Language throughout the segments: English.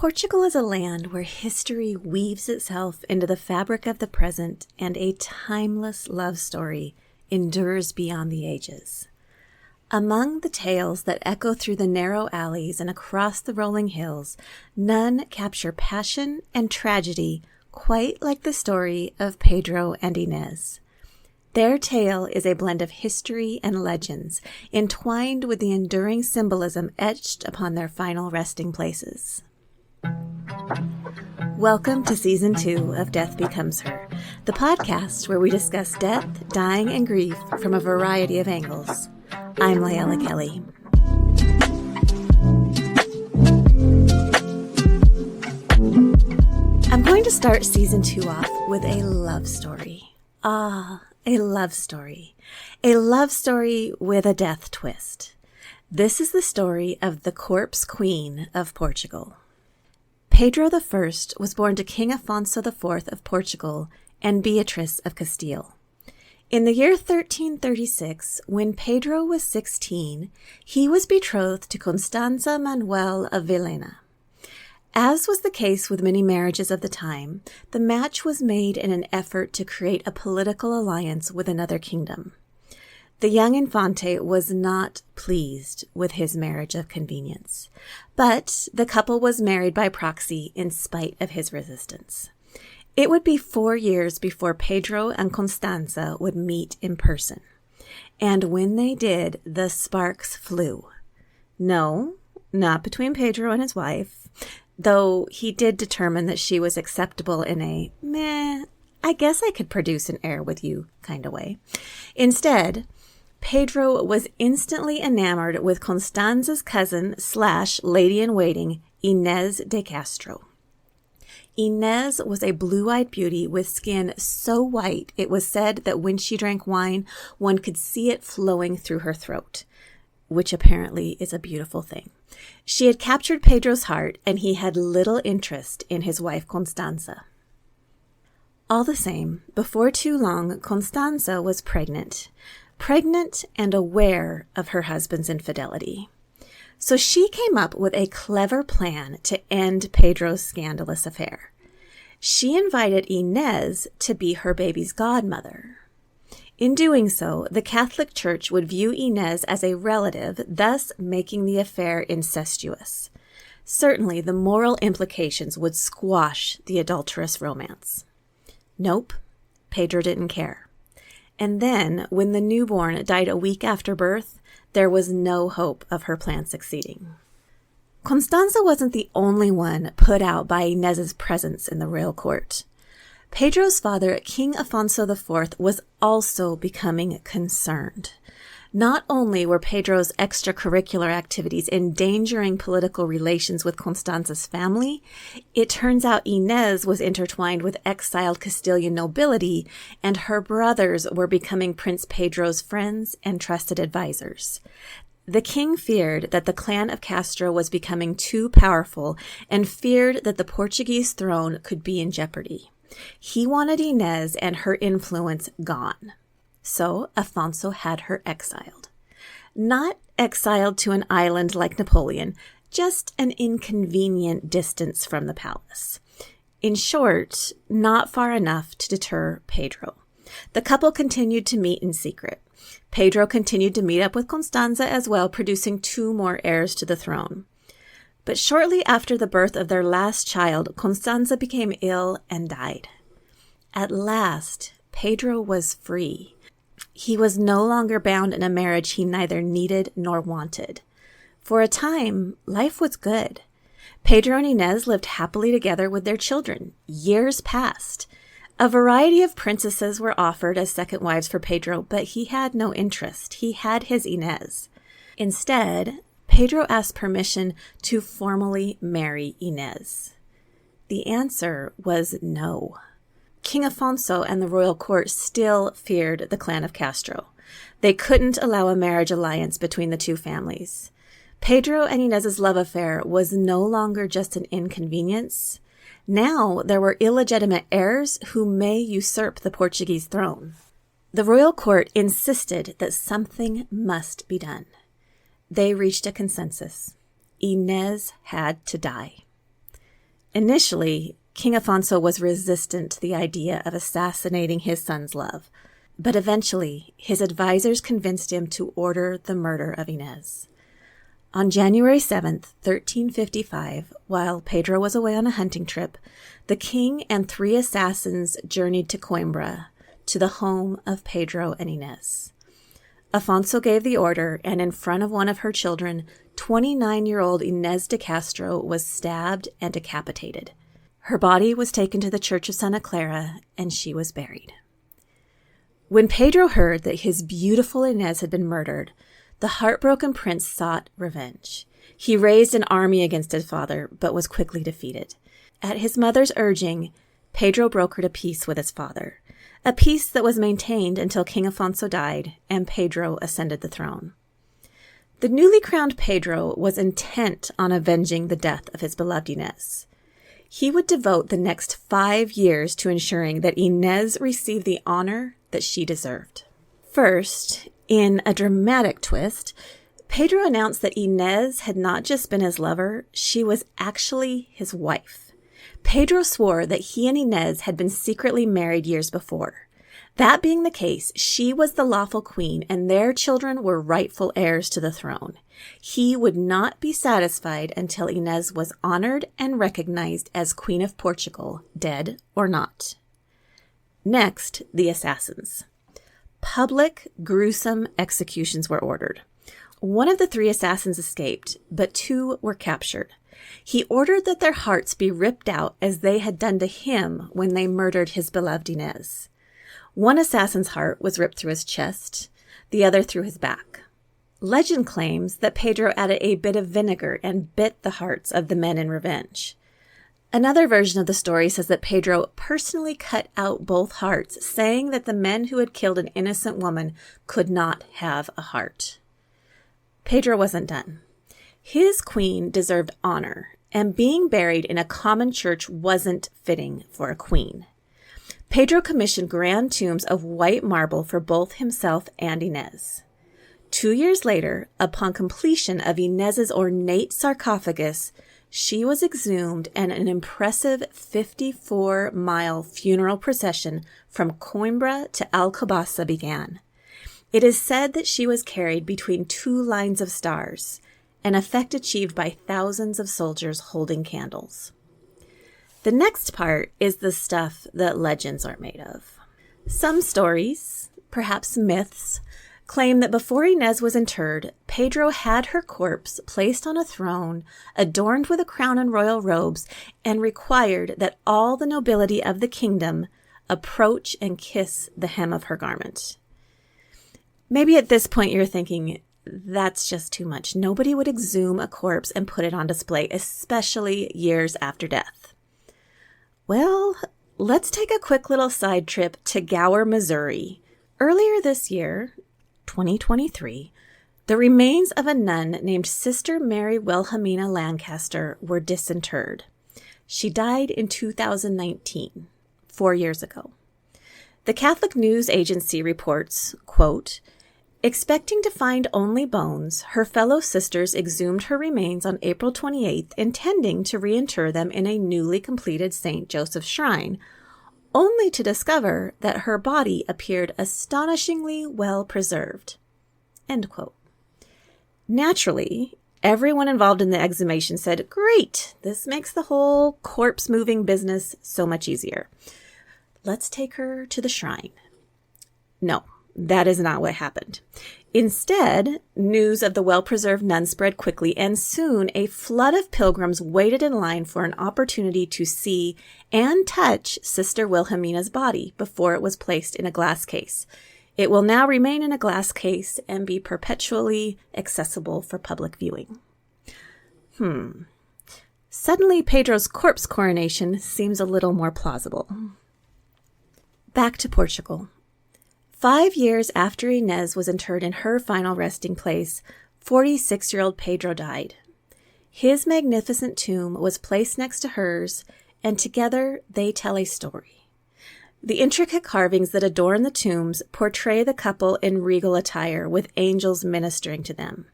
Portugal is a land where history weaves itself into the fabric of the present and a timeless love story endures beyond the ages. Among the tales that echo through the narrow alleys and across the rolling hills, none capture passion and tragedy quite like the story of Pedro and Inez. Their tale is a blend of history and legends, entwined with the enduring symbolism etched upon their final resting places. Welcome to Season 2 of Death Becomes Her, the podcast where we discuss death, dying, and grief from a variety of angles. I'm Layla Kelly. I'm going to start Season 2 off with a love story. A love story. A love story with a death twist. This is the story of the Corpse Queen of Portugal. Pedro I was born to King Afonso IV of Portugal and Beatrice of Castile. In the year 1336, when Pedro was 16, he was betrothed to Constanza Manuel of Villena. As was the case with many marriages of the time, the match was made in an effort to create a political alliance with another kingdom. The young Infante was not pleased with his marriage of convenience, but the couple was married by proxy in spite of his resistance. It would be 4 years before Pedro and Constanza would meet in person. And when they did, the sparks flew. No, not between Pedro and his wife, though he did determine that she was acceptable in a I guess I could produce an heir with you kind of way. Instead, Pedro was instantly enamored with Constanza's cousin / lady-in-waiting, Inez de Castro. Inez was a blue-eyed beauty with skin so white it was said that when she drank wine, one could see it flowing through her throat, which apparently is a beautiful thing. She had captured Pedro's heart, and he had little interest in his wife Constanza. All the same, before too long, Constanza was pregnant and aware of her husband's infidelity. So she came up with a clever plan to end Pedro's scandalous affair. She invited Inez to be her baby's godmother. In doing so, the Catholic Church would view Inez as a relative, thus making the affair incestuous. Certainly, the moral implications would squash the adulterous romance. Nope, Pedro didn't care. And then, when the newborn died a week after birth, there was no hope of her plan succeeding. Constanza wasn't the only one put out by Inez's presence in the royal court. Pedro's father, King Afonso IV, was also becoming concerned. Not only were Pedro's extracurricular activities endangering political relations with Constanza's family, it turns out Inez was intertwined with exiled Castilian nobility, and her brothers were becoming Prince Pedro's friends and trusted advisors. The king feared that the clan of Castro was becoming too powerful and feared that the Portuguese throne could be in jeopardy. He wanted Inez and her influence gone. So Afonso had her exiled. Not exiled to an island like Napoleon, just an inconvenient distance from the palace. In short, not far enough to deter Pedro. The couple continued to meet in secret. Pedro continued to meet up with Constanza as well, producing 2 more heirs to the throne. But shortly after the birth of their last child, Constanza became ill and died. At last, Pedro was free. He was no longer bound in a marriage he neither needed nor wanted. For a time, life was good. Pedro and Inez lived happily together with their children. Years passed. A variety of princesses were offered as second wives for Pedro, but he had no interest. He had his Inez. Instead, Pedro asked permission to formally marry Inez. The answer was no. King Afonso and the royal court still feared the clan of Castro. They couldn't allow a marriage alliance between the two families. Pedro and Inez's love affair was no longer just an inconvenience. Now there were illegitimate heirs who may usurp the Portuguese throne. The royal court insisted that something must be done. They reached a consensus. Inez had to die. Initially, King Afonso was resistant to the idea of assassinating his son's love, but eventually his advisors convinced him to order the murder of Inez. On January 7th, 1355, while Pedro was away on a hunting trip, the king and 3 assassins journeyed to Coimbra, to the home of Pedro and Inez. Afonso gave the order, and in front of one of her children, 29-year-old Inez de Castro was stabbed and decapitated. Her body was taken to the Church of Santa Clara, and she was buried. When Pedro heard that his beautiful Inez had been murdered, the heartbroken prince sought revenge. He raised an army against his father, but was quickly defeated. At his mother's urging, Pedro brokered a peace with his father, a peace that was maintained until King Afonso died and Pedro ascended the throne. The newly crowned Pedro was intent on avenging the death of his beloved Inez. He would devote the next 5 years to ensuring that Inez received the honor that she deserved. First, in a dramatic twist, Pedro announced that Inez had not just been his lover, she was actually his wife. Pedro swore that he and Inez had been secretly married years before. That being the case, she was the lawful queen and their children were rightful heirs to the throne. He would not be satisfied until Inez was honored and recognized as Queen of Portugal, dead or not. Next, the assassins. Public, gruesome executions were ordered. One of the 3 assassins escaped, but 2 were captured. He ordered that their hearts be ripped out as they had done to him when they murdered his beloved Inez. One assassin's heart was ripped through his chest, the other through his back. Legend claims that Pedro added a bit of vinegar and bit the hearts of the men in revenge. Another version of the story says that Pedro personally cut out both hearts, saying that the men who had killed an innocent woman could not have a heart. Pedro wasn't done. His queen deserved honor, and being buried in a common church wasn't fitting for a queen. Pedro commissioned grand tombs of white marble for both himself and Inez. 2 years later, upon completion of Inez's ornate sarcophagus, she was exhumed and an impressive 54-mile funeral procession from Coimbra to Alcobaça began. It is said that she was carried between 2 lines of stars, an effect achieved by thousands of soldiers holding candles. The next part is the stuff that legends are made of. Some stories, perhaps myths, claim that before Inez was interred, Pedro had her corpse placed on a throne, adorned with a crown and royal robes, and required that all the nobility of the kingdom approach and kiss the hem of her garment. Maybe at this point you're thinking, that's just too much. Nobody would exhume a corpse and put it on display, especially years after death. Well, let's take a quick little side trip to Gower, Missouri. Earlier this year, 2023, the remains of a nun named Sister Mary Wilhelmina Lancaster were disinterred. She died in 2019, 4 years ago. The Catholic News Agency reports, quote, "Expecting to find only bones, her fellow sisters exhumed her remains on April 28th, intending to reinter them in a newly completed St. Joseph's shrine, only to discover that her body appeared astonishingly well preserved." End quote. Naturally, everyone involved in the exhumation said, "Great, this makes the whole corpse-moving business so much easier. Let's take her to the shrine." No, that is not what happened. Instead, news of the well-preserved nun spread quickly, and soon a flood of pilgrims waited in line for an opportunity to see and touch Sister Wilhelmina's body before it was placed in a glass case. It will now remain in a glass case and be perpetually accessible for public viewing. Suddenly, Pedro's corpse coronation seems a little more plausible. Back to Portugal. 5 years after Inez was interred in her final resting place, 46-year-old Pedro died. His magnificent tomb was placed next to hers, and together they tell a story. The intricate carvings that adorn the tombs portray the couple in regal attire, with angels ministering to them.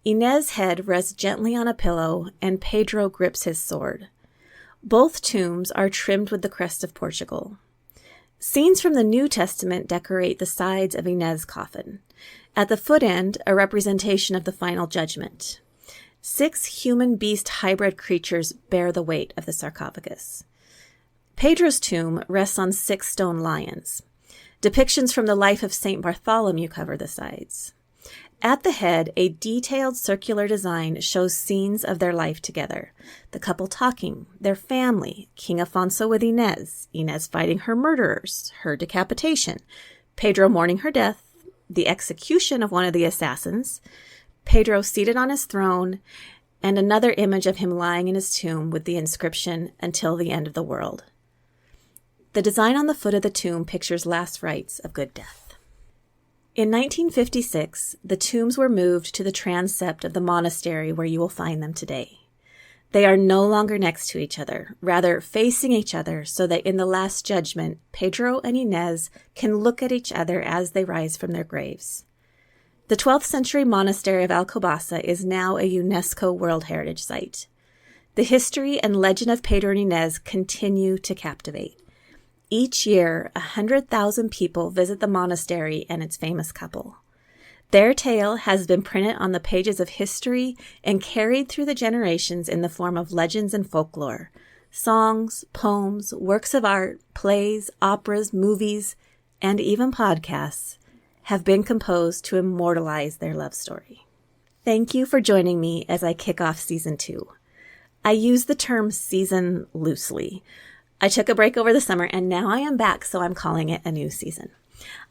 Inez's head rests gently on a pillow, and Pedro grips his sword. Both tombs are trimmed with the crest of Portugal. Scenes from the New Testament decorate the sides of Inez's coffin. At the foot end, a representation of the final judgment. 6 human-beast hybrid creatures bear the weight of the sarcophagus. Pedro's tomb rests on 6 stone lions. Depictions from the life of St. Bartholomew cover the sides. At the head, a detailed circular design shows scenes of their life together. The couple talking, their family, King Afonso with Inez, Inez fighting her murderers, her decapitation, Pedro mourning her death, the execution of one of the assassins, Pedro seated on his throne, and another image of him lying in his tomb with the inscription, "Until the end of the world." The design on the foot of the tomb pictures last rites of good death. In 1956, the tombs were moved to the transept of the monastery where you will find them today. They are no longer next to each other, rather facing each other so that in the Last Judgment, Pedro and Inez can look at each other as they rise from their graves. The 12th century monastery of Alcobaça is now a UNESCO World Heritage Site. The history and legend of Pedro and Inez continue to captivate. Each year, 100,000 people visit the monastery and its famous couple. Their tale has been printed on the pages of history and carried through the generations in the form of legends and folklore. Songs, poems, works of art, plays, operas, movies, and even podcasts have been composed to immortalize their love story. Thank you for joining me as I kick off Season 2. I use the term season loosely. I took a break over the summer and now I am back, so I'm calling it a new season.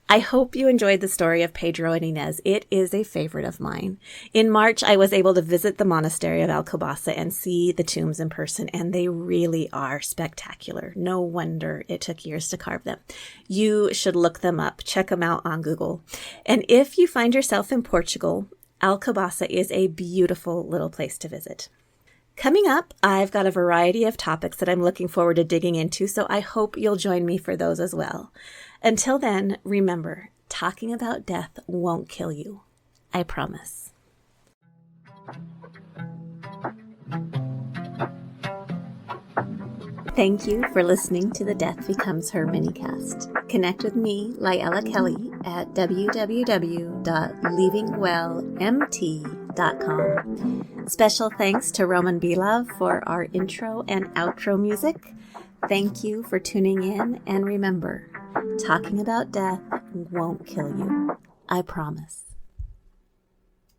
I hope you enjoyed the story of Pedro and Inez. It is a favorite of mine. In March, I was able to visit the monastery of Alcobaça and see the tombs in person, and they really are spectacular. No wonder it took years to carve them. You should look them up. Check them out on Google. And if you find yourself in Portugal, Alcobaça is a beautiful little place to visit. Coming up, I've got a variety of topics that I'm looking forward to digging into, so I hope you'll join me for those as well. Until then, remember, talking about death won't kill you. I promise. Thank you for listening to the Death Becomes Her minicast. Connect with me, Lyella Kelly, at www.leavingwellmt.com. Special thanks to Roman Belov for our intro and outro music. Thank you for tuning in, and remember, talking about death won't kill you. I promise.